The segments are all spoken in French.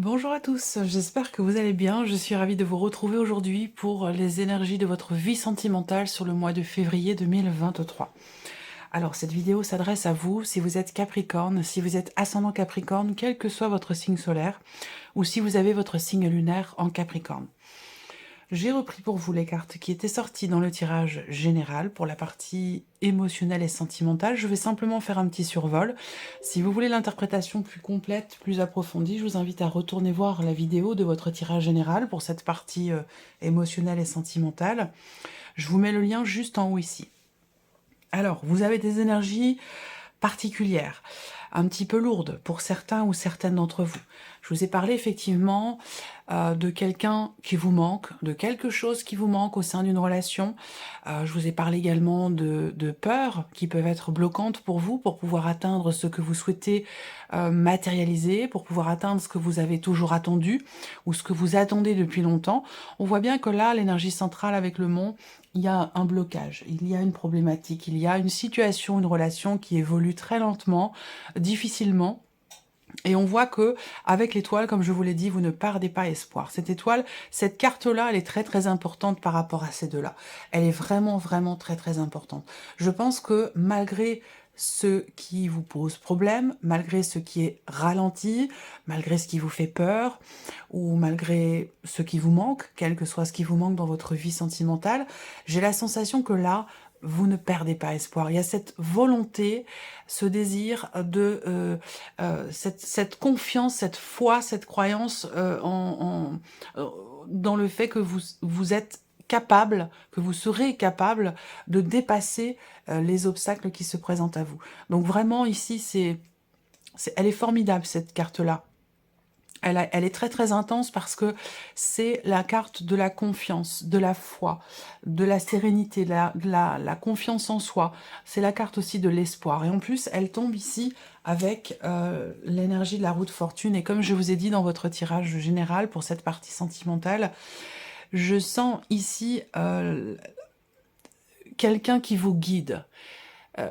Bonjour à tous, j'espère que vous allez bien. Je suis ravie de vous retrouver aujourd'hui pour les énergies de votre vie sentimentale sur le mois de février 2023. Alors, cette vidéo s'adresse à vous si vous êtes Capricorne, si vous êtes ascendant Capricorne, quel que soit votre signe solaire, ou si vous avez votre signe lunaire en Capricorne. J'ai repris pour vous les cartes qui étaient sorties dans le tirage général pour la partie émotionnelle et sentimentale. Je vais simplement faire un petit survol. Si vous voulez l'interprétation plus complète, plus approfondie, je vous invite à retourner voir la vidéo de votre tirage général pour cette partie émotionnelle et sentimentale. Je vous mets le lien juste en haut ici. Alors, vous avez des énergies particulières, un petit peu lourdes pour certains ou certaines d'entre vous. Je vous ai parlé effectivement de quelqu'un qui vous manque, de quelque chose qui vous manque au sein d'une relation. Je vous ai parlé également de peurs qui peuvent être bloquantes pour vous, pour pouvoir atteindre ce que vous souhaitez matérialiser, pour pouvoir atteindre ce que vous avez toujours attendu ou ce que vous attendez depuis longtemps. On voit bien que là, l'énergie centrale avec le mont, il y a un blocage, il y a une problématique, il y a une situation, une relation qui évolue très lentement, difficilement. Et on voit que avec l'étoile, comme je vous l'ai dit, vous ne perdez pas espoir. Cette étoile, cette carte-là, elle est très très importante par rapport à ces deux-là. Elle est vraiment vraiment très très importante. Je pense que malgré ce qui vous pose problème, malgré ce qui est ralenti, malgré ce qui vous fait peur, ou malgré ce qui vous manque, quel que soit ce qui vous manque dans votre vie sentimentale, j'ai la sensation que là, vous ne perdez pas espoir. Il y a cette volonté, ce désir cette confiance, cette foi, cette croyance dans le fait que vous êtes capable, que vous serez capable de dépasser les obstacles qui se présentent à vous. Donc vraiment ici, elle est formidable cette carte-là. Elle est très très intense parce que c'est la carte de la confiance, de la foi, de la sérénité, de la confiance en soi. C'est la carte aussi de l'espoir. Et en plus, elle tombe ici avec l'énergie de la roue de fortune. Et comme je vous ai dit dans votre tirage général pour cette partie sentimentale, je sens ici quelqu'un qui vous guide.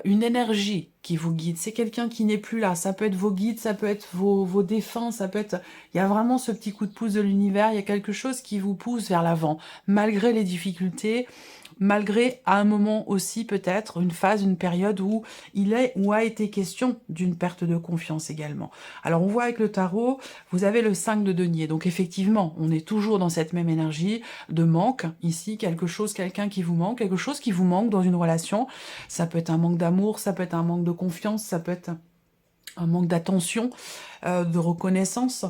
Une énergie qui vous guide. C'est quelqu'un qui n'est plus là. Ça peut être vos guides, ça peut être vos défunts, ça peut être... Il y a vraiment ce petit coup de pouce de l'univers, il y a quelque chose qui vous pousse vers l'avant, malgré les difficultés, malgré à un moment aussi peut-être une phase, une période où il est ou a été question d'une perte de confiance également. Alors on voit avec le tarot, vous avez le 5 de denier, donc effectivement on est toujours dans cette même énergie de manque, ici quelque chose, quelqu'un qui vous manque, quelque chose qui vous manque dans une relation, ça peut être un manque d'amour, ça peut être un manque de confiance, ça peut être un manque d'attention, de reconnaissance.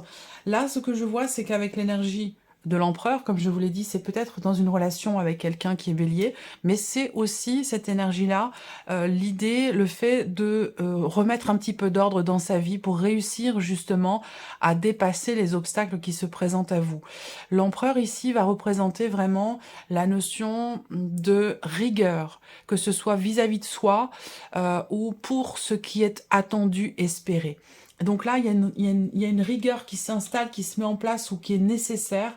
Là, ce que je vois, c'est qu'avec l'énergie de l'empereur, comme je vous l'ai dit, c'est peut-être dans une relation avec quelqu'un qui est bélier, mais c'est aussi cette énergie-là, l'idée, le fait de remettre un petit peu d'ordre dans sa vie pour réussir justement à dépasser les obstacles qui se présentent à vous. L'empereur ici va représenter vraiment la notion de rigueur, que ce soit vis-à-vis de soi ou pour ce qui est attendu, espéré. Donc là, il y a une rigueur qui s'installe, qui se met en place ou qui est nécessaire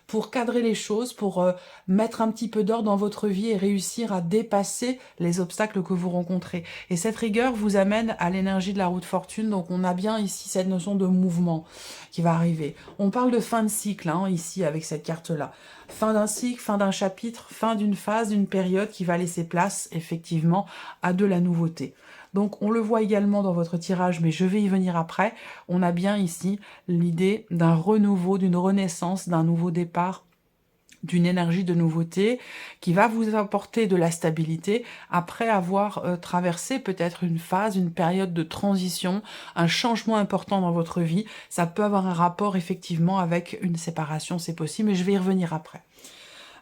pour cadrer les choses, pour mettre un petit peu d'ordre dans votre vie et réussir à dépasser les obstacles que vous rencontrez. Et cette rigueur vous amène à l'énergie de la roue de fortune, donc on a bien ici cette notion de mouvement qui va arriver. On parle de fin de cycle, hein, ici, avec cette carte-là. Fin d'un cycle, fin d'un chapitre, fin d'une phase, d'une période qui va laisser place, effectivement, à de la nouveauté. Donc on le voit également dans votre tirage, mais je vais y venir après. On a bien ici l'idée d'un renouveau, d'une renaissance, d'un nouveau départ, d'une énergie de nouveauté qui va vous apporter de la stabilité après avoir traversé peut-être une phase, une période de transition, un changement important dans votre vie. Ça peut avoir un rapport effectivement avec une séparation, c'est possible, mais je vais y revenir après.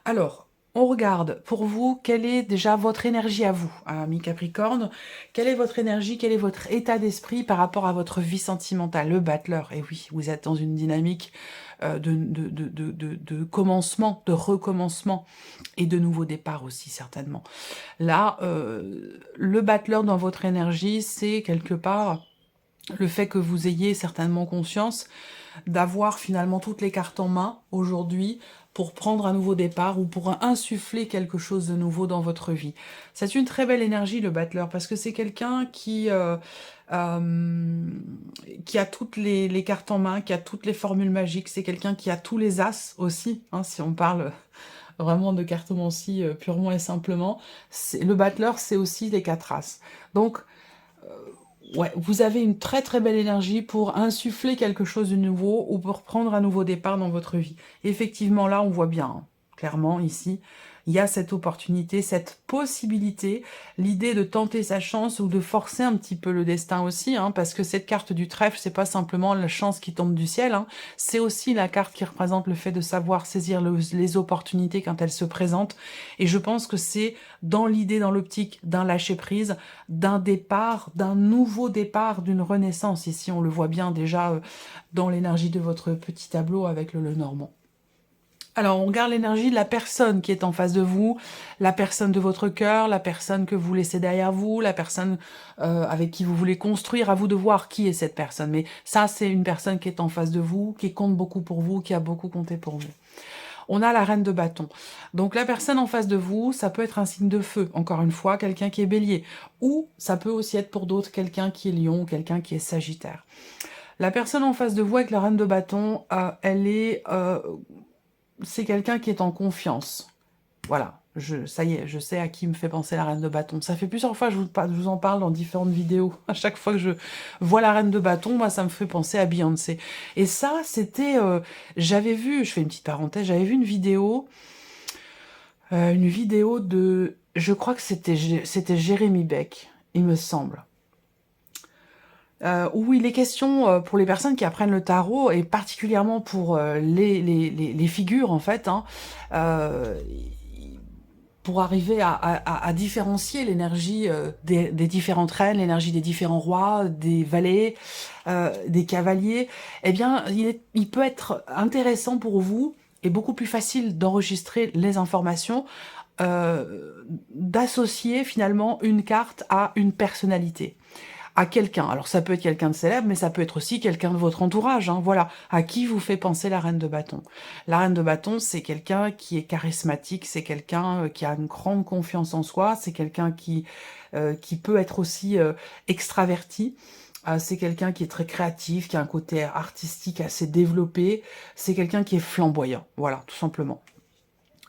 Alors, on regarde pour vous, quelle est déjà votre énergie à vous, ami Capricorne. Quelle est votre énergie, quel est votre état d'esprit par rapport à votre vie sentimentale, le battleur. Et oui, vous êtes dans une dynamique de commencement, de recommencement et de nouveau départ aussi certainement. Là, le battleur dans votre énergie, c'est quelque part le fait que vous ayez certainement conscience d'avoir finalement toutes les cartes en main aujourd'hui pour prendre un nouveau départ ou pour insuffler quelque chose de nouveau dans votre vie. C'est une très belle énergie, le battleur, parce que c'est quelqu'un qui a toutes les cartes en main, qui a toutes les formules magiques, c'est quelqu'un qui a tous les as aussi, hein, si on parle vraiment de cartomancie purement et simplement. Le battleur, c'est aussi les 4 as. Donc, ouais, vous avez une très très belle énergie pour insuffler quelque chose de nouveau ou pour prendre un nouveau départ dans votre vie. Et effectivement, là, on voit bien, hein, clairement, ici, il y a cette opportunité, cette possibilité, l'idée de tenter sa chance ou de forcer un petit peu le destin aussi, hein, parce que cette carte du trèfle, c'est pas simplement la chance qui tombe du ciel, hein, c'est aussi la carte qui représente le fait de savoir saisir les opportunités quand elles se présentent. Et je pense que c'est dans l'idée, dans l'optique d'un lâcher-prise, d'un départ, d'un nouveau départ, d'une renaissance. Ici, on le voit bien déjà dans l'énergie de votre petit tableau avec le Lenormand. Alors, on regarde l'énergie de la personne qui est en face de vous, la personne de votre cœur, la personne que vous laissez derrière vous, la personne avec qui vous voulez construire. À vous de voir qui est cette personne. Mais ça, c'est une personne qui est en face de vous, qui compte beaucoup pour vous, qui a beaucoup compté pour vous. On a la reine de bâton. Donc la personne en face de vous, ça peut être un signe de feu, encore une fois, quelqu'un qui est bélier. Ou ça peut aussi être pour d'autres quelqu'un qui est lion ou quelqu'un qui est sagittaire. La personne en face de vous avec la reine de bâton, c'est quelqu'un qui est en confiance. Voilà, ça y est, je sais à qui me fait penser la reine de bâton. Ça fait plusieurs fois que je vous en parle dans différentes vidéos. À chaque fois que je vois la reine de bâton, moi, ça me fait penser à Beyoncé. Et ça, c'était... j'avais vu, je fais une petite parenthèse, j'avais vu une vidéo de... Je crois que c'était Jérémy Beck, il me semble. Où il est question, pour les personnes qui apprennent le tarot, et particulièrement pour les figures, en fait, hein, pour arriver à différencier l'énergie des différentes reines, l'énergie des différents rois, des valets, des cavaliers, eh bien, il peut être intéressant pour vous, et beaucoup plus facile d'enregistrer les informations, d'associer finalement une carte à une personnalité, à quelqu'un. Alors ça peut être quelqu'un de célèbre, mais ça peut être aussi quelqu'un de votre entourage, hein, voilà. À qui vous fait penser la reine de bâton? La reine de bâton, c'est quelqu'un qui est charismatique, c'est quelqu'un qui a une grande confiance en soi, c'est quelqu'un qui peut être aussi extraverti. C'est quelqu'un qui est très créatif, qui a un côté artistique assez développé, c'est quelqu'un qui est flamboyant, voilà, tout simplement.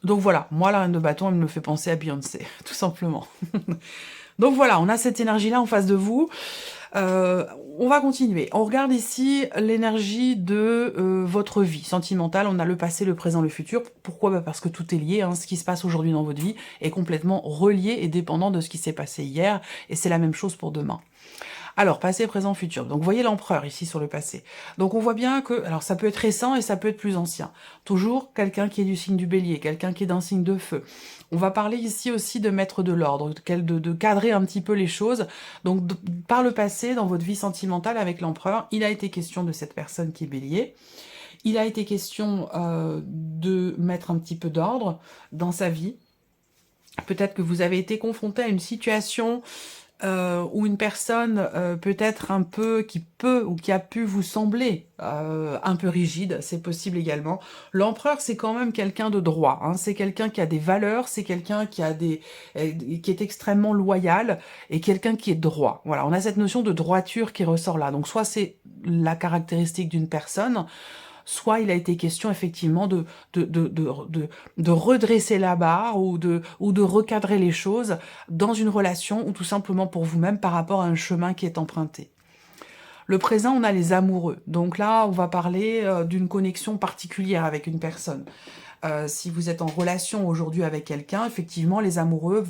Donc voilà, moi la reine de bâton, elle me fait penser à Beyoncé, tout simplement. Donc voilà, on a cette énergie-là en face de vous. On va continuer. On regarde ici l'énergie de votre vie sentimentale. On a le passé, le présent, le futur. Pourquoi? Bah parce que tout est lié. Hein. Ce qui se passe aujourd'hui dans votre vie est complètement relié et dépendant de ce qui s'est passé hier. Et c'est la même chose pour demain. Alors, passé, présent, futur. Donc, vous voyez l'empereur ici sur le passé. Donc, on voit bien que, alors ça peut être récent et ça peut être plus ancien. Toujours quelqu'un qui est du signe du bélier, quelqu'un qui est d'un signe de feu. On va parler ici aussi de mettre de l'ordre, de cadrer un petit peu les choses. Donc, par le passé, dans votre vie sentimentale avec l'empereur, il a été question de cette personne qui est bélier. Il a été question de mettre un petit peu d'ordre dans sa vie. Peut-être que vous avez été confronté à une situation où une personne peut-être un peu, qui peut ou qui a pu vous sembler un peu rigide, c'est possible également. L'empereur, c'est quand même quelqu'un de droit, hein. C'est quelqu'un qui a des valeurs, c'est quelqu'un qui est extrêmement loyal et quelqu'un qui est droit. Voilà, on a cette notion de droiture qui ressort là. Donc soit c'est la caractéristique d'une personne, soit il a été question effectivement de redresser la barre ou de recadrer les choses dans une relation ou tout simplement pour vous-même par rapport à un chemin qui est emprunté. Le présent, on a les amoureux. Donc là, on va parler d'une connexion particulière avec une personne. Si vous êtes en relation aujourd'hui avec quelqu'un, effectivement, les amoureux,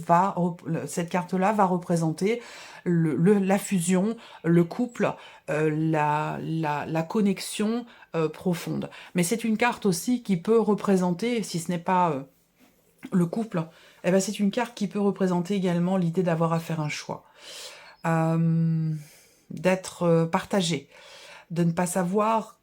cette carte-là va représenter la fusion, le couple, la connexion profonde. Mais c'est une carte aussi qui peut représenter, si ce n'est pas le couple, eh ben c'est une carte qui peut représenter également l'idée d'avoir à faire un choix, d'être partagé, de ne pas savoir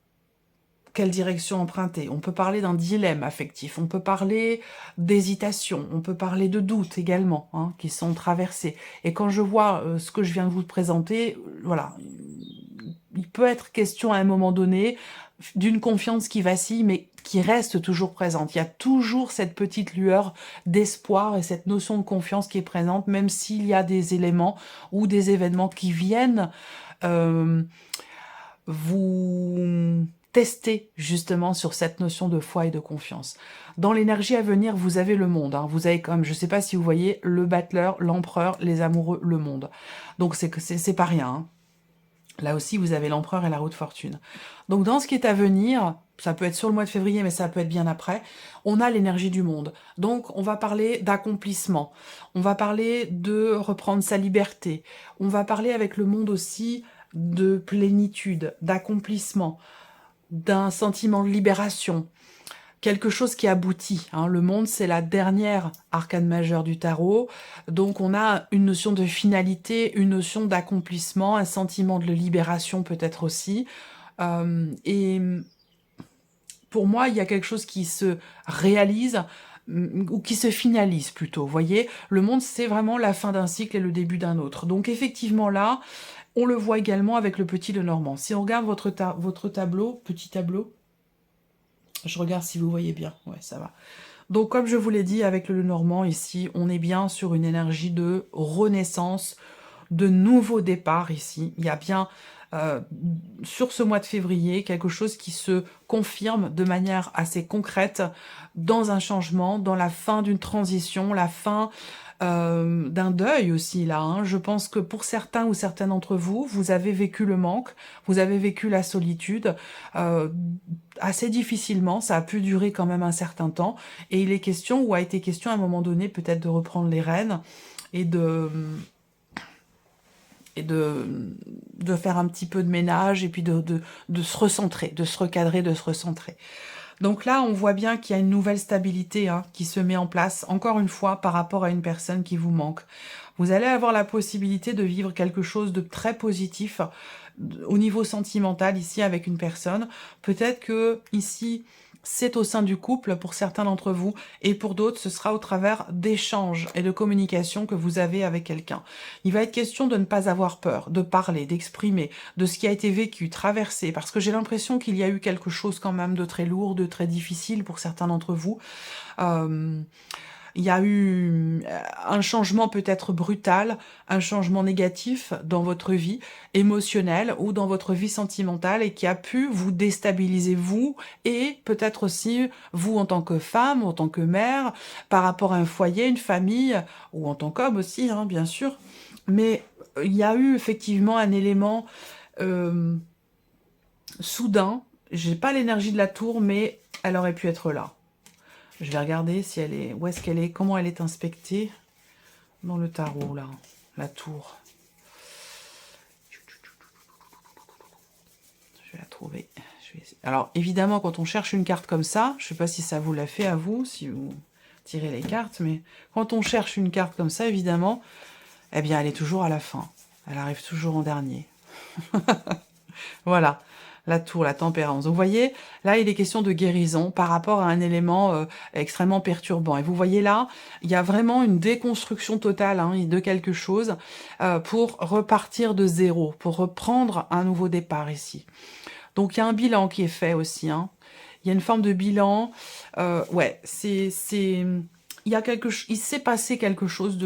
quelle direction emprunter. On peut parler d'un dilemme affectif, on peut parler d'hésitation, on peut parler de doutes également, hein, qui sont traversés. Et quand je vois ce que je viens de vous présenter, voilà, il peut être question à un moment donné d'une confiance qui vacille, mais qui reste toujours présente. Il y a toujours cette petite lueur d'espoir et cette notion de confiance qui est présente, même s'il y a des éléments ou des événements qui viennent euh, vous tester justement sur cette notion de foi et de confiance. Dans l'énergie à venir, vous avez le monde. Hein. Vous avez comme, je ne sais pas si vous voyez, le battleur, l'empereur, les amoureux, le monde. Donc c'est pas rien. Hein. Là aussi, vous avez l'empereur et la roue de fortune. Donc dans ce qui est à venir, ça peut être sur le mois de février, mais ça peut être bien après, on a l'énergie du monde. Donc on va parler d'accomplissement, on va parler de reprendre sa liberté, on va parler avec le monde aussi de plénitude, d'accomplissement, d'un sentiment de libération, quelque chose qui aboutit. Hein. Le monde, c'est la dernière arcane majeure du tarot. Donc, on a une notion de finalité, une notion d'accomplissement, un sentiment de libération peut-être aussi. Et pour moi, il y a quelque chose qui se réalise ou qui se finalise plutôt. Vous voyez, le monde, c'est vraiment la fin d'un cycle et le début d'un autre. Donc, effectivement, là, on le voit également avec le petit Lenormand. Si on regarde votre tableau, petit tableau, je regarde si vous voyez bien. Ouais, ça va. Donc, comme je vous l'ai dit, avec le Lenormand, ici, on est bien sur une énergie de renaissance, de nouveau départ, ici. Il y a bien, sur ce mois de février, quelque chose qui se confirme de manière assez concrète dans un changement, dans la fin d'une transition, la fin d'un deuil aussi là. Hein. Je pense que pour certains ou certaines d'entre vous, vous avez vécu le manque, vous avez vécu la solitude assez difficilement. Ça a pu durer quand même un certain temps. Et il est question, ou a été question à un moment donné, peut-être de reprendre les rênes et de faire un petit peu de ménage et puis de se recentrer, de se recadrer, de se recentrer. Donc là, on voit bien qu'il y a une nouvelle stabilité hein, qui se met en place, encore une fois, par rapport à une personne qui vous manque. Vous allez avoir la possibilité de vivre quelque chose de très positif au niveau sentimental ici avec une personne. Peut-être que ici, c'est au sein du couple pour certains d'entre vous et pour d'autres, ce sera au travers d'échanges et de communication que vous avez avec quelqu'un. Il va être question de ne pas avoir peur, de parler, d'exprimer de ce qui a été vécu, traversé, parce que j'ai l'impression qu'il y a eu quelque chose quand même de très lourd, de très difficile pour certains d'entre vous. Il y a eu un changement peut-être brutal, un changement négatif dans votre vie émotionnelle ou dans votre vie sentimentale et qui a pu vous déstabiliser vous et peut-être aussi vous en tant que femme, en tant que mère, par rapport à un foyer, une famille ou en tant qu'homme aussi, hein, bien sûr. Mais il y a eu effectivement un élément soudain. J'ai pas l'énergie de la tour, mais elle aurait pu être là. Je vais regarder si elle est, où est-ce qu'elle est, comment elle est inspectée dans le tarot, là, la tour. Je vais la trouver. Alors, évidemment, quand on cherche une carte comme ça, je ne sais pas si ça vous l'a fait à vous, si vous tirez les cartes, mais quand on cherche une carte comme ça, évidemment, eh bien, elle est toujours à la fin. Elle arrive toujours en dernier. Voilà. La tour, la tempérance. Vous voyez, là, il est question de guérison par rapport à un élément extrêmement perturbant. Et vous voyez là, il y a vraiment une déconstruction totale hein, de quelque chose pour repartir de zéro, pour reprendre un nouveau départ ici. Donc, il y a un bilan qui est fait aussi. Hein. Il y a une forme de bilan. Ouais, il y a il s'est passé quelque chose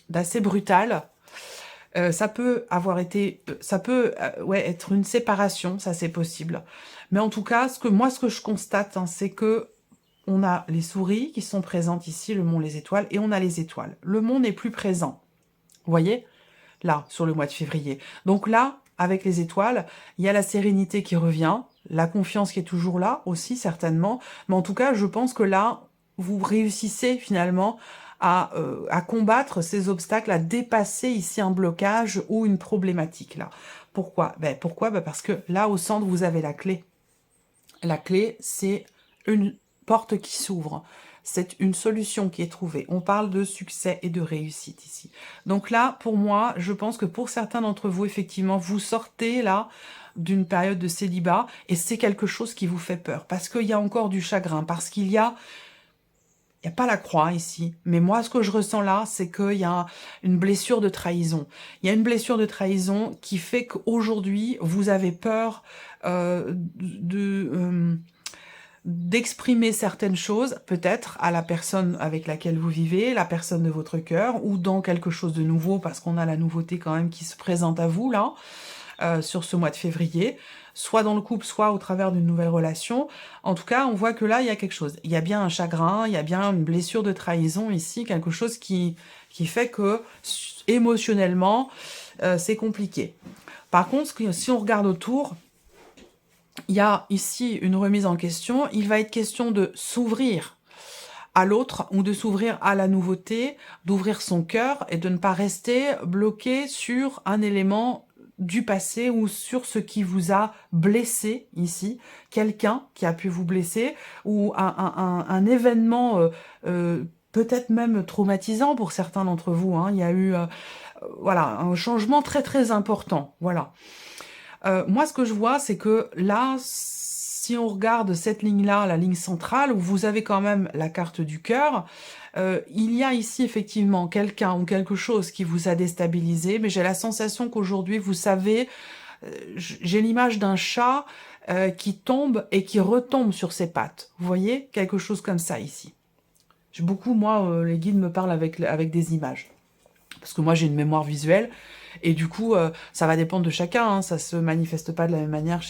d'assez brutal. Ça peut avoir été, ça peut ouais, être une séparation, ça c'est possible. Mais en tout cas, ce que je constate, hein, c'est que on a les souris qui sont présentes ici, le mont, les étoiles, et on a les étoiles. Le mont n'est plus présent. Vous voyez? Là, sur le mois de février. Donc là, avec les étoiles, il y a la sérénité qui revient, la confiance qui est toujours là aussi, certainement. Mais en tout cas, je pense que là, vous réussissez finalement à combattre ces obstacles, à dépasser ici un blocage ou une problématique là. Pourquoi? Pourquoi? Parce que là, au centre, vous avez la clé. La clé, c'est une porte qui s'ouvre. C'est une solution qui est trouvée. On parle de succès et de réussite ici. Donc là, pour moi, je pense que pour certains d'entre vous, effectivement, vous sortez là d'une période de célibat et c'est quelque chose qui vous fait peur parce qu'il y a encore du chagrin, parce qu'il y a Il n'y a pas la croix ici. Mais moi, ce que je ressens là, c'est qu'il y a une blessure de trahison. Il y a une blessure de trahison qui fait qu'aujourd'hui, vous avez peur d'exprimer certaines choses, peut-être à la personne avec laquelle vous vivez, la personne de votre cœur, ou dans quelque chose de nouveau, parce qu'on a la nouveauté quand même qui se présente à vous, là, sur ce mois de février, soit dans le couple, soit au travers d'une nouvelle relation. En tout cas, on voit que là, il y a quelque chose. Il y a bien un chagrin, il y a bien une blessure de trahison ici, quelque chose qui fait que, émotionnellement, c'est compliqué. Par contre, si on regarde autour, il y a ici une remise en question. Il va être question de s'ouvrir à l'autre ou de s'ouvrir à la nouveauté, d'ouvrir son cœur et de ne pas rester bloqué sur un élément du passé ou sur ce qui vous a blessé ici, quelqu'un qui a pu vous blesser ou un événement peut-être même traumatisant pour certains d'entre vous. Hein. Il y a eu voilà, un changement très très important. Voilà. Moi, ce que je vois, c'est que là, si on regarde cette ligne-là, la ligne centrale, où vous avez quand même la carte du cœur, il y a ici effectivement quelqu'un ou quelque chose qui vous a déstabilisé, mais j'ai la sensation qu'aujourd'hui, vous savez, j'ai l'image d'un chat qui tombe et qui retombe sur ses pattes. Vous voyez? Quelque chose comme ça ici. Beaucoup, moi, les guides me parlent avec des images. Parce que moi, j'ai une mémoire visuelle. Et du coup, ça va dépendre de chacun. Hein, ça se manifeste pas de la même manière,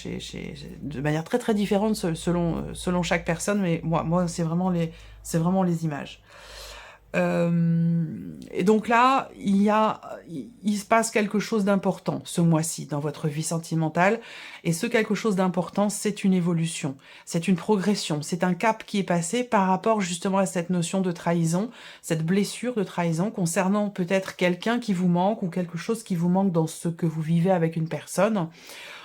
de manière très très différente selon chaque personne. Mais moi, c'est vraiment les images. Et donc là, il se passe quelque chose d'important ce mois-ci dans votre vie sentimentale. Et ce quelque chose d'important, c'est une évolution, c'est une progression, c'est un cap qui est passé par rapport justement à cette notion de trahison, cette blessure de trahison concernant peut-être quelqu'un qui vous manque ou quelque chose qui vous manque dans ce que vous vivez avec une personne.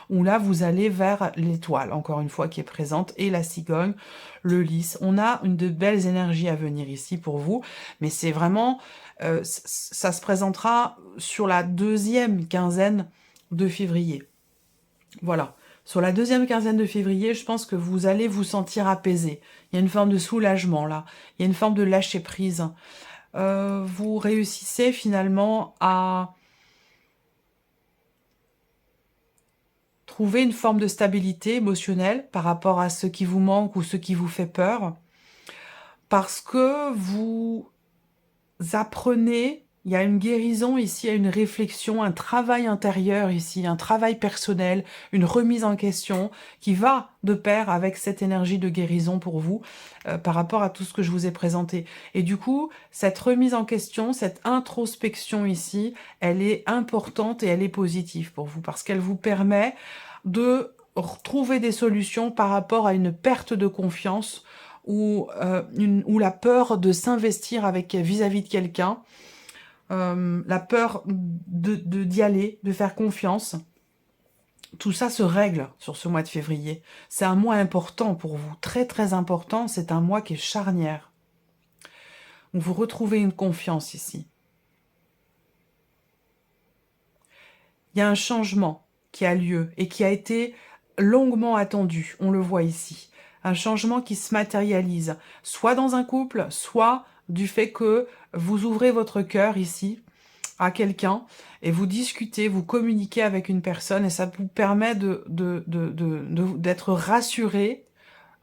Où là, vous allez vers l'étoile, encore une fois, qui est présente, et la cigogne, le lys. On a de belles énergies à venir ici pour vous, mais c'est vraiment, ça se présentera sur la deuxième quinzaine de février. Voilà. Sur la deuxième quinzaine de février, je pense que vous allez vous sentir apaisé. Il y a une forme de soulagement, là. Il y a une forme de lâcher-prise. Vous réussissez finalement à trouver une forme de stabilité émotionnelle par rapport à ce qui vous manque ou ce qui vous fait peur, parce que vous apprenez, il y a une guérison ici, il y a une réflexion, un travail intérieur ici, un travail personnel, une remise en question qui va de pair avec cette énergie de guérison pour vous par rapport à tout ce que je vous ai présenté. Et du coup, cette remise en question, cette introspection ici, elle est importante et elle est positive pour vous parce qu'elle vous permet de trouver des solutions par rapport à une perte de confiance ou la peur de s'investir vis-à-vis de quelqu'un, la peur d'y aller, de faire confiance. Tout ça se règle sur ce mois de février. C'est un mois important pour vous, très très important, c'est un mois qui est charnière. Vous retrouvez une confiance ici. Il y a un changement qui a lieu et qui a été longuement attendu, on le voit ici. Un changement qui se matérialise, soit dans un couple, soit du fait que vous ouvrez votre cœur ici à quelqu'un et vous discutez, vous communiquez avec une personne et ça vous permet d'être rassuré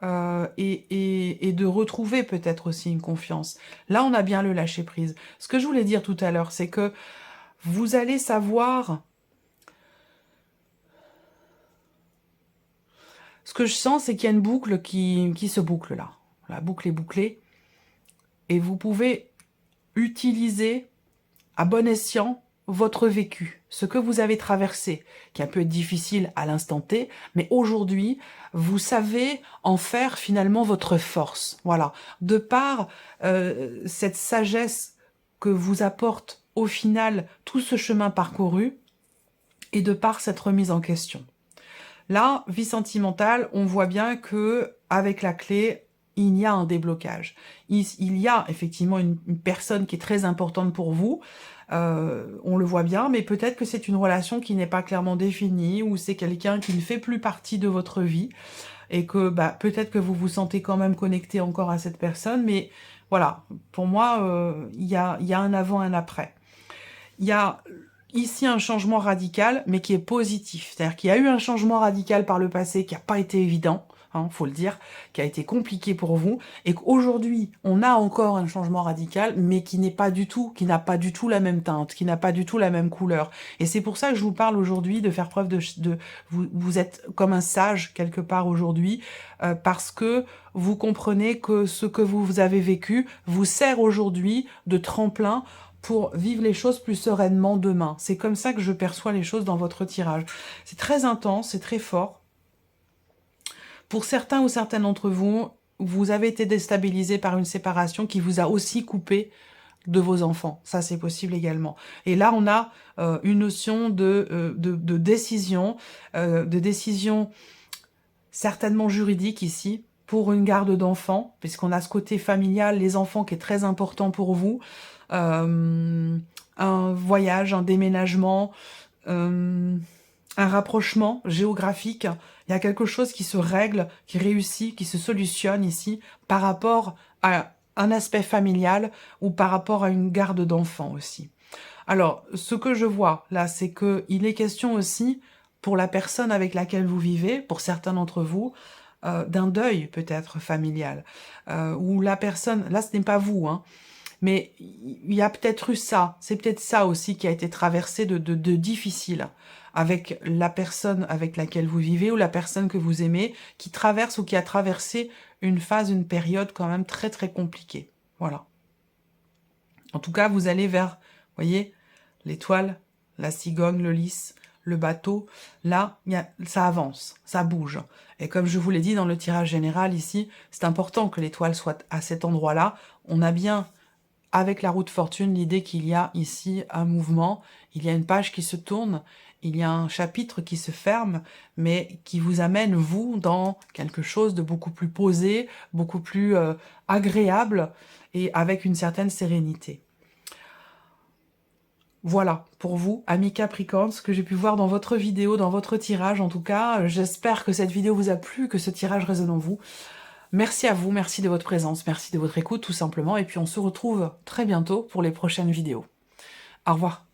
et de retrouver peut-être aussi une confiance. Là, on a bien le lâcher-prise. Ce que je voulais dire tout à l'heure, c'est que vous allez savoir... Ce que je sens, c'est qu'il y a une boucle qui se boucle là. La boucle est bouclée. Et vous pouvez utiliser à bon escient votre vécu, ce que vous avez traversé, qui peut être difficile à l'instant T, mais aujourd'hui, vous savez en faire finalement votre force. Voilà. De par cette sagesse que vous apporte au final tout ce chemin parcouru, et de par cette remise en question. Là, vie sentimentale, on voit bien que avec la clé, il y a un déblocage. Il y a effectivement une personne qui est très importante pour vous, on le voit bien, mais peut-être que c'est une relation qui n'est pas clairement définie, ou c'est quelqu'un qui ne fait plus partie de votre vie. et que bah, peut-être que vous vous sentez quand même connecté encore à cette personne, mais voilà, pour moi, il y a un avant, un après. Il y a ici un changement radical, mais qui est positif. C'est-à-dire qu'il y a eu un changement radical par le passé qui n'a pas été évident, faut le dire, qui a été compliqué pour vous, et qu'aujourd'hui, on a encore un changement radical, mais qui n'est pas du tout, qui n'a pas du tout la même teinte, qui n'a pas du tout la même couleur. Et c'est pour ça que je vous parle aujourd'hui de faire preuve de vous êtes comme un sage quelque part aujourd'hui, parce que vous comprenez que ce que vous avez vécu vous sert aujourd'hui de tremplin pour vivre les choses plus sereinement demain. C'est comme ça que je perçois les choses dans votre tirage. C'est très intense, c'est très fort. Pour certains ou certaines d'entre vous, vous avez été déstabilisé par une séparation qui vous a aussi coupé de vos enfants. Ça, c'est possible également. Et là, on a une notion de décision certainement juridique ici, pour une garde d'enfants, puisqu'on a ce côté familial, les enfants qui est très important pour vous, un voyage, un déménagement, un rapprochement géographique. Il y a quelque chose qui se règle, qui réussit, qui se solutionne ici par rapport à un aspect familial ou par rapport à une garde d'enfants aussi. Alors, ce que je vois là, c'est qu'il est question aussi, pour la personne avec laquelle vous vivez, pour certains d'entre vous, d'un deuil peut-être familial, où la personne, là ce n'est pas vous, hein, mais il y a peut-être eu ça, c'est peut-être ça aussi qui a été traversé de difficile avec la personne avec laquelle vous vivez ou la personne que vous aimez, qui traverse ou qui a traversé une phase, une période quand même très très compliquée. Voilà. En tout cas, vous allez vers, vous voyez, l'étoile, la cigogne, le lys, le bateau. Là, ça avance, ça bouge. Et comme je vous l'ai dit dans le tirage général ici, c'est important que l'étoile soit à cet endroit-là. On a bien, avec la roue de fortune, l'idée qu'il y a ici un mouvement, il y a une page qui se tourne, il y a un chapitre qui se ferme, mais qui vous amène, vous, dans quelque chose de beaucoup plus posé, beaucoup plus agréable, et avec une certaine sérénité. Voilà, pour vous, amis Capricorne, ce que j'ai pu voir dans votre vidéo, dans votre tirage en tout cas. J'espère que cette vidéo vous a plu, que ce tirage résonne en vous. Merci à vous, merci de votre présence, merci de votre écoute tout simplement. Et puis on se retrouve très bientôt pour les prochaines vidéos. Au revoir.